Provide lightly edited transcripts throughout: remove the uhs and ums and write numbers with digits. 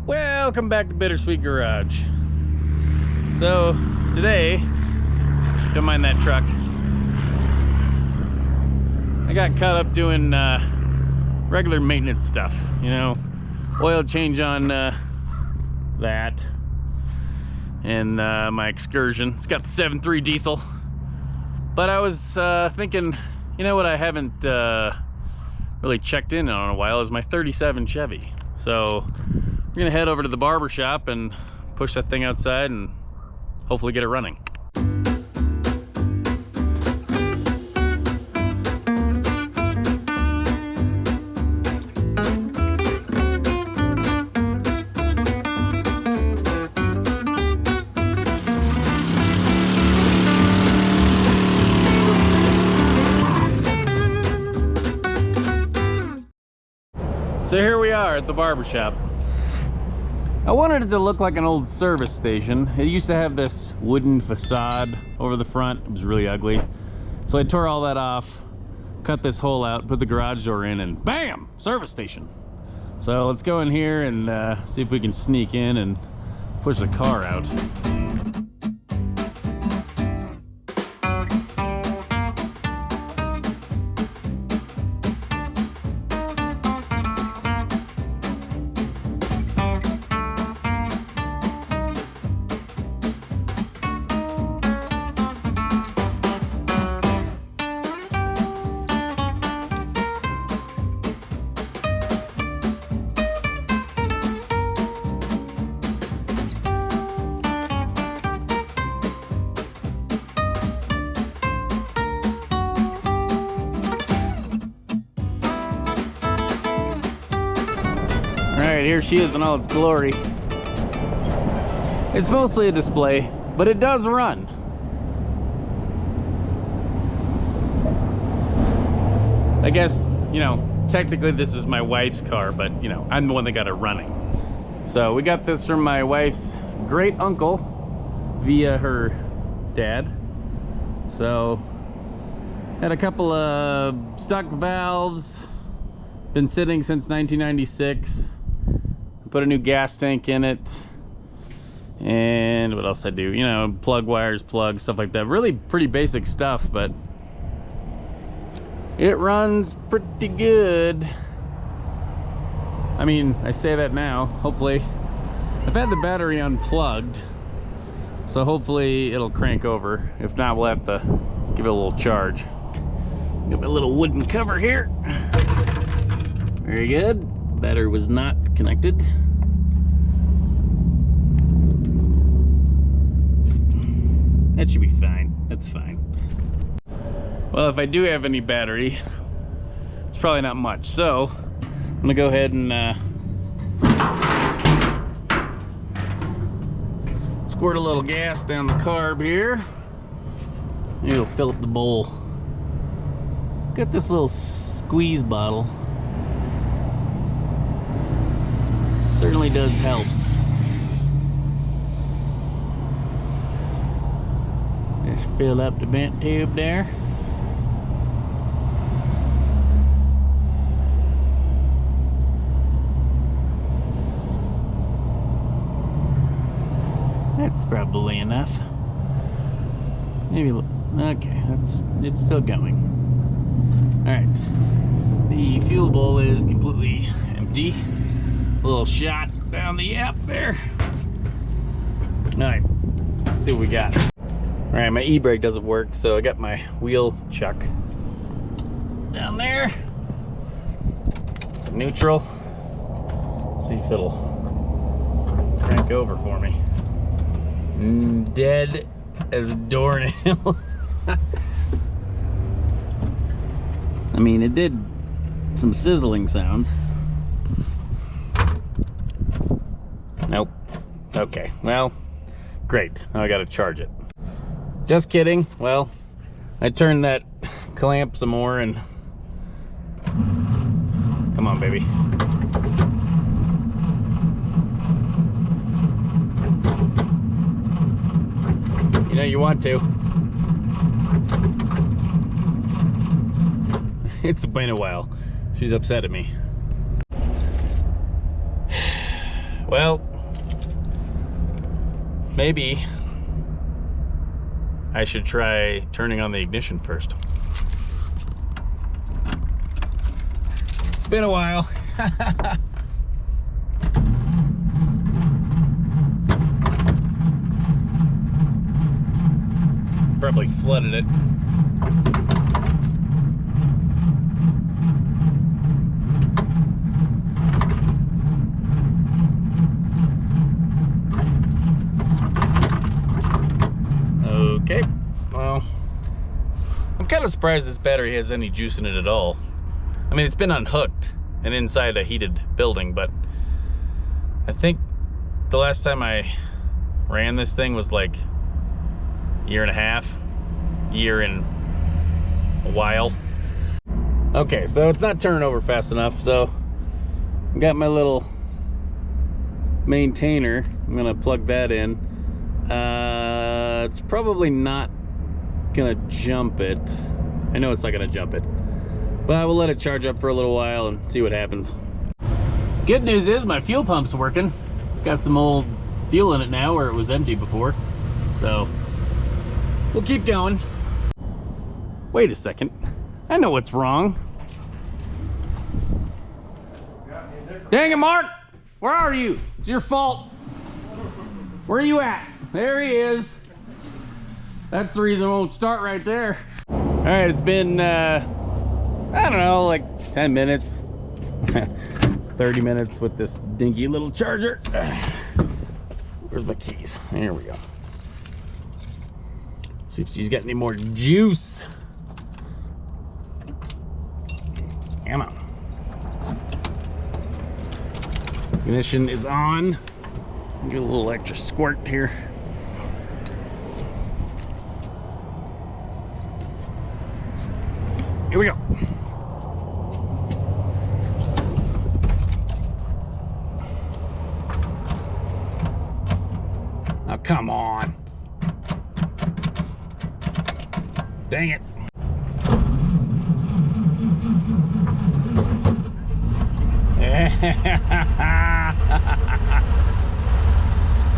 Welcome back to Bitter-Swede Garage. So today, don't mind that truck, I got caught up doing regular maintenance stuff, you know, oil change on that, and my Excursion. It's got the 7.3 diesel, but I was thinking, you know what I haven't really checked in on a while is my 37 Chevy. So we're gonna head over to the barber shop and push that thing outside and hopefully get it running. So here we are at the barber shop. I wanted it to look like an old service station. It used to have this wooden facade over the front. It was really ugly. So I tore all that off, cut this hole out, put the garage door in, and bam! Service station. So let's go in here and see if we can sneak in and push the car out. Alright, here she is in all its glory. It's mostly a display, but it does run. I guess, you know, technically this is my wife's car, but, you know, I'm the one that got it running. So we got this from my wife's great uncle via her dad. So, had a couple of stuck valves, been sitting since 1996. Put a new gas tank in it, and what else I do? You know, plug wires, plug, stuff like that. Really pretty basic stuff, but it runs pretty good. I mean, I say that now. Hopefully, I've had the battery unplugged, so hopefully it'll crank over. If not, we'll have to give it a little charge. Got my little wooden cover here. Very good. Battery was not connected. That should be fine. That's fine. Well, if I do have any battery, it's probably not much. So I'm gonna go ahead and squirt a little gas down the carb here. It'll fill up the bowl. Got this little squeeze bottle. Certainly does help. Just fill up the vent tube there. That's probably enough. Maybe, okay, it's still going. All right, the fuel bowl is completely empty. A little shot down the app there. All right, let's see what we got. All right, my e-brake doesn't work, so I got my wheel chuck down there. Neutral. Let's see if it'll crank over for me. Dead as a doornail. I mean, it did some sizzling sounds. Nope. Okay, well, great. Now I gotta charge it. Just kidding. Well, I turned that clamp some more and... Come on, baby. You know you want to. It's been a while. She's upset at me. Well, maybe I should try turning on the ignition first. It's been a while. Probably flooded it. Okay, well, I'm kind of surprised this battery has any juice in it at all. I mean, it's been unhooked and inside a heated building, but I think the last time I ran this thing was like a year and a half, year and a while. Okay, so it's not turning over fast enough, so I got my little maintainer. I'm gonna plug that in. It's probably not gonna jump it. I know it's not gonna jump it, but I will let it charge up for a little while and see what happens. Good news is my fuel pump's working. It's got some old fuel in it now where it was empty before, so we'll keep going. Wait a second, I know what's wrong. Dang it, Mark, where are you? It's your fault. Where are you at? There he is. That's the reason it won't start right there. All right, it's been, I don't know, like 10 minutes, 30 minutes with this dinky little charger. Where's my keys? Here we go. See if she's got any more juice. Come on. Ignition is on. Get a little extra squirt here. Here we go. Oh, come on. Dang it.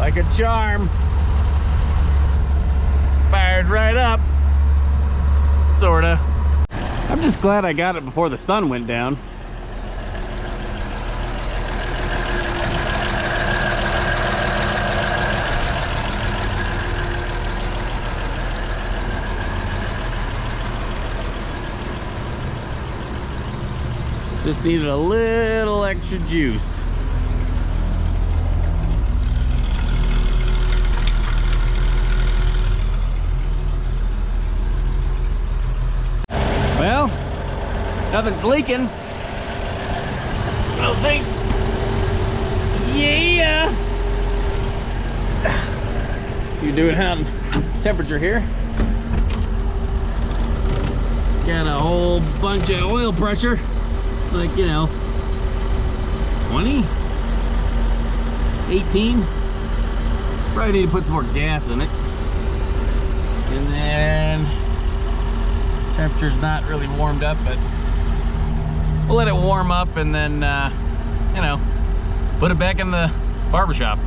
Like a charm. Fired right up. Sorta. I'm just glad I got it before the sun went down. Just needed a little extra juice. Well, nothing's leaking. I don't think. Yeah. So you're doing on temperature here. Got a whole bunch of oil pressure. Like, you know, 20, 18. Probably need to put some more gas in it. And then temperature's not really warmed up, but we'll let it warm up and then, you know, put it back in the barbershop.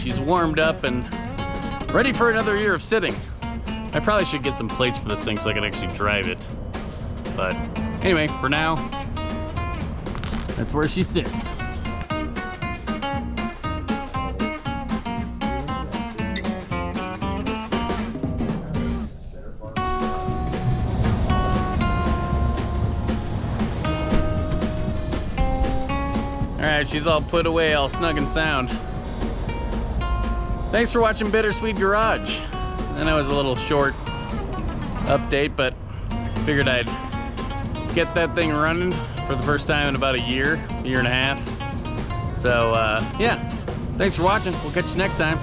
She's warmed up and ready for another year of sitting. I probably should get some plates for this thing so I can actually drive it. But anyway, for now, that's where she sits. All right, she's all put away, all snug and sound. Thanks for watching Bitter-Swede Garage. I know it was a little short update, but figured I'd get that thing running for the first time in about a year and a half. So yeah, thanks for watching. We'll catch you next time.